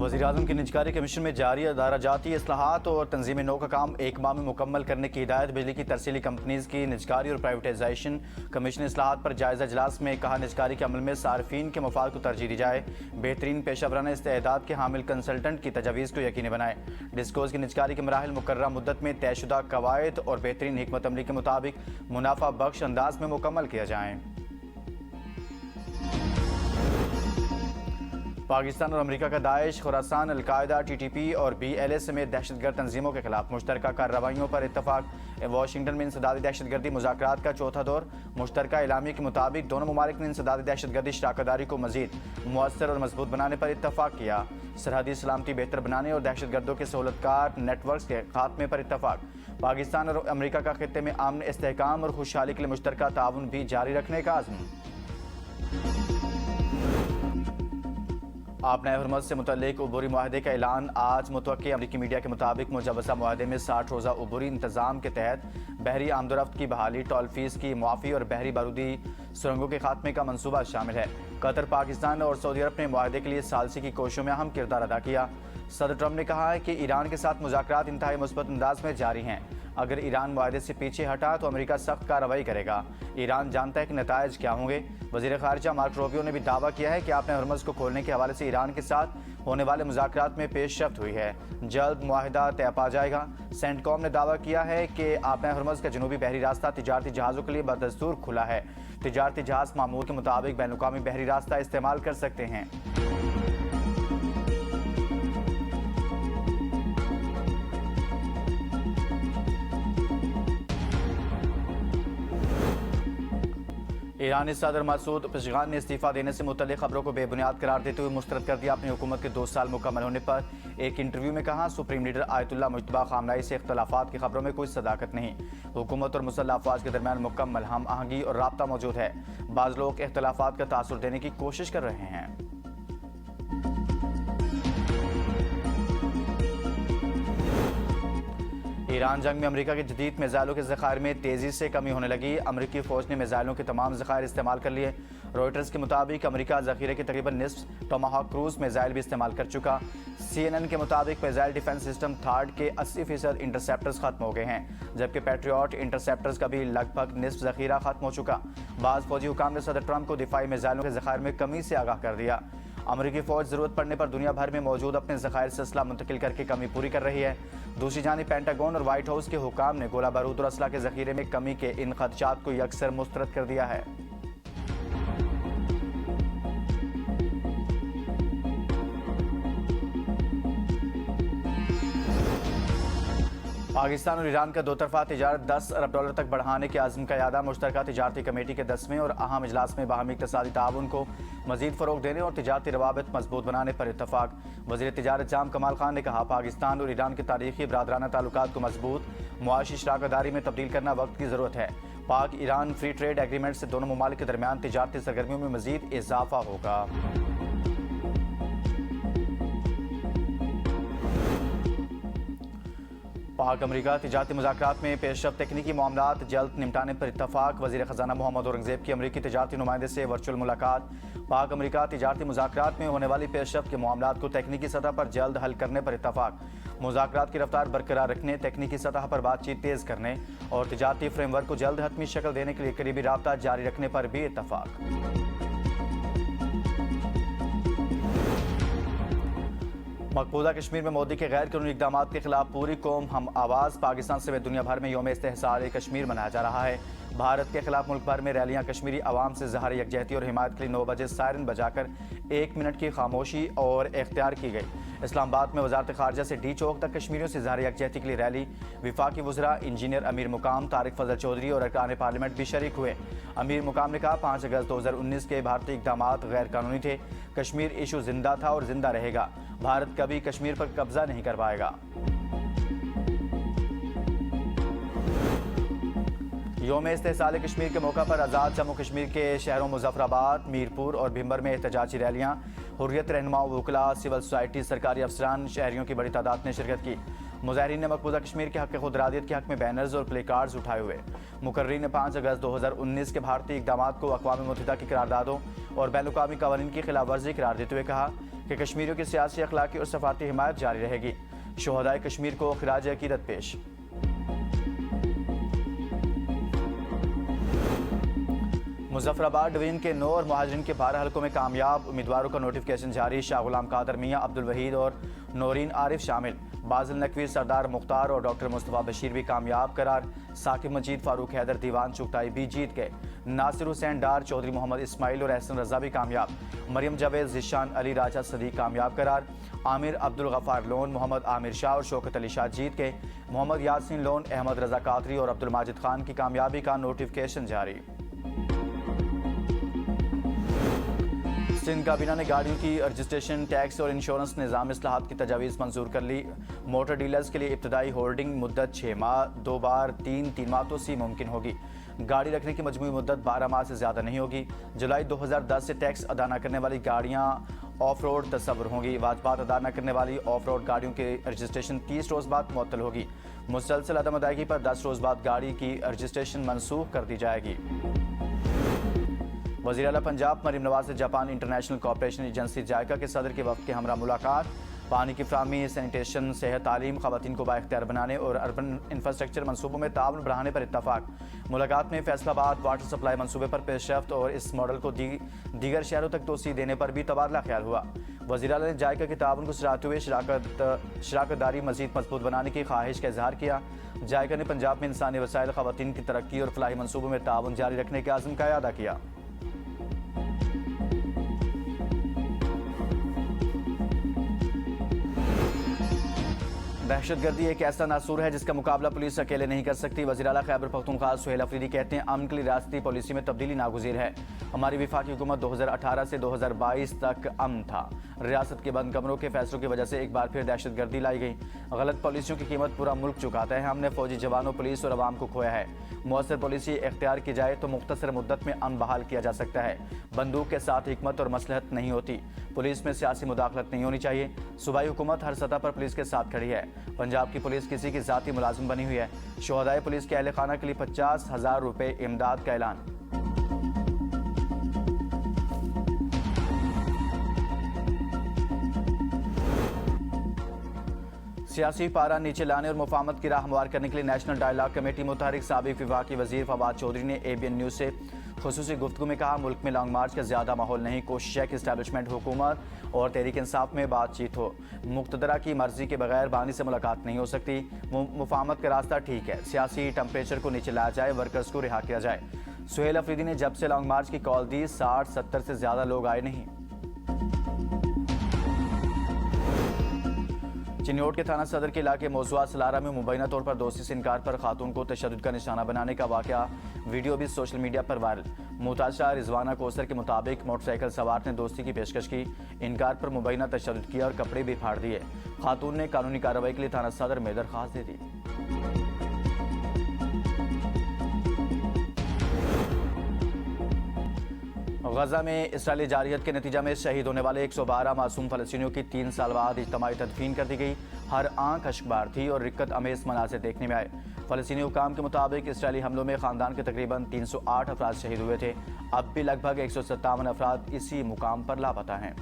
वज़ीर-ए-आज़म की निजकारी कमीशन में जारी अदारा-जाती इस्लाहात और तंजीम नौ का काम एक माह में मुकम्मल करने की हिदायत। बिजली की तरसीली कंपनीज़ की निजकारी और प्राइवेटाइजेशन कमीशन इस्लाहात पर जायज़ा इजलास में कहा, निजकारी के अमल में सार्फिन के मफाद को तरजीह दी जाए। बेहतरीन पेशा वराना इस्तेदाद के हामिल कंसल्टेंट की तजावीज़ को यकीनी बनाए। डिस्कोज़ की निजकारी के मराहिल मुकर्ररा मुद्दत में तयशुदा कवायद और बेहतरीन हिकमत अमली के मुताबिक मुनाफा बख्श अंदाज में मुकम्मल किया जाए। पाकिस्तान और अमेरिका का दाइश, खुरासान, अलकायदा, TTP और BLA समेत दहशतगर्द तंजीमों के खिलाफ मुश्तरका कार्रवाइयों पर इत्तफाक। वाशिंगटन में इंसदादी दहशतगर्दी मुज़ाकरात का चौथा दौर। मुश्तरका एलामी के मुताबिक दोनों ममालिक ने इंसदादी दहशतगर्दी शराकतदारी को मजीद मुअस्सर और मजबूत बनाने पर इत्तफाक किया। सरहदी सलामती बेहतर बनाने और दहशतगर्दों के सहूलतकार नेटवर्क के खात्मे पर इत्तफाक। पाकिस्तान और अमेरिका का खित्ते में अमन, इस्तेहकाम और खुशहाली के लिए मुश्तरका ताउन भी जारी रखने का आज़म। आपने हुर्मत से मुतल्लिक उबूरी मुआहदे का ऐलान आज मुतवक्की। अमरीकी मीडिया के मुताबिक मुजवज़ा मुआहदे में 60 रोज़ा उबूरी इंतज़ाम के तहत बहरी आमदोरफ्त की बहाली, टोल फीस की मुआफ़ी और बहरी बारूदी सुरंगों के खात्मे का मनसूबा शामिल है। कतर, पाकिस्तान और सऊदी अरब ने मुआहदे के लिए सालसी की कोशिशों में अहम किरदार अदा किया। सदर ट्रंप ने कहा है कि ईरान के साथ मुज़ाकरात इंतहाई मुस्बत अंदाज में जारी हैं। अगर ईरान मुआहदे से पीछे हटा तो अमेरिका सख्त कार्रवाई करेगा। ईरान जानता है कि नताइज क्या होंगे। वज़ीर ख़ारिजा मार्क रोबियो ने भी दावा किया है कि आपने हुर्मुज़ को खोलने के हवाले से ईरान के साथ होने वाले मुज़ाकरात में पेशरफ्त हुई है। जल्द मुआहिदा तय पा जाएगा। सेंटकॉम ने दावा किया है कि आपने हुर्मुज़ का जनूबी बहरी रास्ता तिजारती जहाज़ों के लिए बदस्तूर खुला है। तिजारती जहाज़ मामूल के मुताबिक बैनुकामी बहरी रास्ता इस्तेमाल कर सकते हैं। ईरानी सदर मसूद पेशगान ने इस्तीफ़ा देने से मुतल्लिक़ खबरों को बेबुनियाद करार देते हुए मुस्तरद कर दिया। अपनी हुकूमत के 2 साल मुकम्मल होने पर एक इंटरव्यू में कहा, supreme leader Ayatollah Mojtaba Khamenei से इख्तलाफात की खबरों में कोई सदाकत नहीं। हुकूमत और मुसल्लह अफवाज के दरमियान मुकम्मल हम आहंगी और राब्ता मौजूद है। बाज़ लोग इख्तलाफात का तासुर देने की कोशिश कर रहे हैं। ईरान जंग में अमेरिका के जदीद मिसाइलों के ज़खायर में तेज़ी से कमी होने लगी। अमेरिकी फ़ौज ने मिसाइलों के तमाम ज़खायर इस्तेमाल कर लिए। रॉयटर्स के मुताबिक अमेरिका ज़ख़ीरे के तकरीबन निस्फ टोमाहॉक क्रूज़ मिसाइल भी इस्तेमाल कर चुका। CNN के मुताबिक मिसाइल डिफेंस सिस्टम थार्ड के 80% इंटरसेप्टर्स खत्म हो गए हैं, जबकि पैट्रियट इंटरसेप्टर्स का भी लगभग निस्फ ज़ख़ीरा खत्म हो चुका। बाज़ फौजी हुकाम ने सदर ट्रंप को दिफाई मिसाइलों के ज़खायर में कमी से आगाह कर दिया। अमेरिकी फ़ौज ज़रूरत पड़ने पर दुनिया भर में मौजूद अपने ज़खायर से असला मुंतकिल करके कमी पूरी कर रही है। दूसरी जानिब पेंटागन और व्हाइट हाउस के हुकाम ने गोला बारूद और असला के ज़ख़ीरे में कमी के इन ख़दशात को यकसर मुस्तरद कर दिया है। पाकिस्तान और ईरान का दोतरफा तिजारत $10 अरब तक बढ़ाने के आज़म का यादा। मुश्तरका तिजारती कमेटी के 10वें और अहम इजलास में बाहमी इक़्तिसादी ताउन को मज़ीद फ़रोग़ देने और तिजारती रवाबित मजबूत बनाने पर इत्तफ़ाक। वज़ीर तिजारत जाम कमाल खान ने कहा, पाकिस्तान और ईरान के तारीख़ी बरादराना ताल्लुकात को मजबूत मुआशी शराकतदारी में तब्दील करना वक्त की ज़रूरत है। पाक ईरान फ्री ट्रेड एग्रीमेंट से दोनों ममालिक के दरमियान तिजारती सरगर्मियों में मज़ीद इजाफा होगा। पाक अमेरिका तिजारती मुज़ाकरात में पेशरफ्त, तकनीकी मामलात जल्द निपटाने पर इत्तफाक। वज़ीर ख़जाना मोहम्मद औरंगज़ेब की अमेरिकी तिजारती नुमाइंदे से वर्चुअल मुलाकात। पाक अमेरिका तिजारती मुज़ाकरात में होने वाली पेशरफ्त के मामलात को तकनीकी सतह पर जल्द हल करने पर इत्तफाक। मुज़ाकरात की रफ्तार बरकरार रखने, तकनीकी सतह पर बातचीत तेज़ करने और तिजारती फ्रेमवर्क को जल्द हतमी शक्ल देने के लिए करीबी राब्ता जारी रखने पर भी इत्तफाक। मकबूजा कश्मीर में मोदी के गैर कानूनी इक़दाम के खिलाफ पूरी कौम हम आवाज़। पाकिस्तान समेत दुनिया भर में यौम इस्तेहसार कश्मीर मनाया जा रहा है। भारत के खिलाफ मुल्क भर में रैलियां कश्मीरी अवाम से ज़ाहिर यकजहती और हिमायत के लिए 9 बजे सायरन बजाकर 1 मिनट की खामोशी और इख्तियार की गई। इस्लामाबाद में वज़ारत ख़ारजा से डी चौक तक कश्मीरियों से ज़ाहिर यकजहती के लिए रैली। विफाकी वज़रा इंजीनियर अमीर मुकाम, तारिक फजल चौधरी और अरकान पार्लियामेंट भी शरीक हुए। अमीर मुकाम ने कहा, 5 अगस्त 2019 के भारतीय इक़दाम गैर कानूनी थे। कश्मीर इशू जिंदा था और जिंदा रहेगा। भारत कभी कश्मीर पर कब्जा नहीं कर पाएगा। यौम इस्तेहसाल कश्मीर के मौका पर आज़ाद जम्मू कश्मीर के शहरों मुजफ्फराबाद, मीरपुर और भिम्बर में एहतजाजी रैलियाँ। हुर्रियत रहनुमा, वकला, सिविल सोसाइटी, सरकारी अफसरान, शहरियों की बड़ी तादाद ने शिरकत की। मुजाहिरीन ने मकबूजा कश्मीर के हक़ खुदरादियत के हक़ में बैनर्स और प्ले कार्ड्स उठाए हुए। मुकर्रीन ने 5 अगस्त 2019 के भारतीय इक़दामात को अक़वाम मुत्तहिदा की करारदादों और बैनुल-अक़वामी क़वानीन की खिलाफ वर्जी करार देते हुए कहा कि कश्मीरियों की सियासी, अखलाकी और सफारती हिमायत जारी रहेगी। शुहदाए कश्मीर को खिराज अकीदत पेश। मुजफ्फराबाद डिवीजन के 9 और मुहाजिरीन के 12 हलकों में कामयाब उम्मीदवारों का नोटिफिकेशन जारी। शाह गुलाम कादर मियाँ, अब्दुल वहीद और नौरीन आरिफ शामिल। बाजिल नकवी, सरदार मुख्तार और डॉक्टर मुस्तफ़ा बशीर भी कामयाब करार। साकिब मजीद, फारूक हैदर, दीवान चुगताई भी जीत गए। नासिर हुसैन डार, चौधरी मोहम्मद इस्माइल और एहसन रजा भी कामयाब। मरियम जावेद, जिशान अली, राजा सदीक कामयाब करार। आमिर अब्दुल गफ्फार लोन, मोहम्मद आमिर शाह और शौकत अली शाह जीत गए। मोहम्मद यासीन लोन, अहमद रजा कादरी और अब्दुल माजिद खान की कामयाबी का नोटिफिकेशन जारी। सिंध काबीना ने गाड़ियों की रजिस्ट्रेशन, टैक्स और इंश्योरेंस निज़ाम इस्लाहात की तजावीज़ मंजूर कर ली। मोटर डीलर्स के लिए इब्तदाई होल्डिंग मुद्दत 6 माह, 2 बार 3 माह तो सी मुमकिन होगी। गाड़ी रखने की मजमूई मुद्दत 12 माह से ज़्यादा नहीं होगी। जुलाई 2010 से टैक्स अदा न करने वाली गाड़ियाँ ऑफ रोड तस्वुर होंगी। वाजबात अदा न करने वाली ऑफ रोड गाड़ियों की रजिस्ट्रेशन 30 रोज़ बाद मुअत्तल होगी। मुसलसल अदम अदायगी पर 10 रोज़ बाद गाड़ी की रजिस्ट्रेशन मनसूख कर दी जाएगी। वज़ीर आला पंजाब मरीम नवाज से जापान इंटरनेशनल कॉपरेशन एजेंसी जायका के सदर के वक्त के हमरा मुलाकात। पानी की फ्राहमी, सैनिटेशन, सेहत, तालीम, ख़वातीन को बाइख्तियार बनाने और अर्बन इंफ्रास्ट्रक्चर मनसूबों में ताउन बढ़ाने पर इत्तफाक। मुलाकात में फैसलाबाद वाटर सप्लाई मनसूबे पर पेशरफ्त और इस मॉडल को दीगर शहरों तक तोसी देने पर भी तबादला ख्याल हुआ। वज़ीर आला ने जायका के ताउन को सराहते हुए शराकतदारी मज़ीद मजबूत बनाने की ख्वाहिश का इजहार किया। जायका ने पंजाब में इंसानी वसाइल, ख़वातीन की तरक्की और फलाही मनसूबों में ताउन जारी रखने के आज़म का इरादा किया। दहशतगर्दी एक ऐसा नासूर है जिसका मुकाबला पुलिस अकेले नहीं कर सकती। वज़ीर आला खैबर पख्तूनख्वा सुहेल अफरीदी कहते हैं, अमन के लिए रियासती पॉलिसी में तब्दीली नागुज़ीर है। हमारी वफाकी हुकूमत 2018 से 2022 तक अमन था। रियासत के बंद कमरों के फैसलों की वजह से एक बार फिर दहशतगर्दी लाई गई। गलत पॉलिसियों की कीमत पूरा मुल्क चुकाता है। हमने फौजी जवानों, पुलिस और अवाम को खोया है। मौसर पॉलिसी इख्तियार की जाए तो मुख्तसर मुद्दत में अमन बहाल किया जा सकता है। बंदूक के साथ हिकमत और मसलहत नहीं होती। पुलिस में सियासी मुदाखलत नहीं होनी चाहिए। सूबाई हुकूमत हर सतह पर पुलिस के साथ खड़ी है। पंजाब की पुलिस किसी की ज़ाती मुलाजिम बनी हुई है। शुहदाए पुलिस के अहल खाना के लिए 50,000 रुपये इमदाद का ऐलान। सियासी पारा नीचे लाने और मुफाहमत की राह हमवार करने के लिए नेशनल डायलॉग कमेटी मुतहरिक साबिक विफाकी वजीर फवाद चौधरी ने ABN न्यूज़ से खुसूसी गुफ्तगू में कहा, मुल्क में लॉन्ग मार्च का ज़्यादा माहौल नहीं। कोशिश है कि इस्टेब्लिशमेंट, हुकूमत और तहरीक इंसाफ में बातचीत हो। मुक़तदरा की मर्जी के बगैर बानी से मुलाकात नहीं हो सकती। मुफाहमत का रास्ता ठीक है। सियासी टेम्परेचर को नीचे लाया जाए, वर्कर्स को रिहा किया जाए। सुहेल अफरीदी ने जब से लॉन्ग मार्च की कॉल दी 60-70 से ज़्यादा लोग आए नहीं। चिन्योट के थाना सदर के इलाके मौजूदा सलारा में मुबैना तौर पर दोस्ती से इनकार पर खातून को तशद्दुद का निशाना बनाने का वाक़या वीडियो भी सोशल मीडिया पर वायरल। मुताशा रिजवाना कोसर के मुताबिक मोटरसाइकिल सवार ने दोस्ती की पेशकश की, इनकार पर मुबैना तशद्दुद किया और कपड़े भी फाड़ दिए। खातून ने कानूनी कार्रवाई के लिए थाना सदर में दरख्वास्त दे दी। गजा में इसराइली जारियत के नतीजा में शहीद होने वाले 112 मासूम फ़लस्तीनियों की 3 साल बाद इज्तिमाई तदफीन कर दी गई। हर आंख अश्कबार थी और रिक्कत अमेज़ मनाज़िर देखने में आए। फ़लस्तीनी हुकाम के मुताबिक इसराइली हमलों में ख़ानदान के तकरीबन 308 अफराद शहीद हुए थे। अब भी लगभग 157 अफराद इसी मुकाम पर लापता हैं।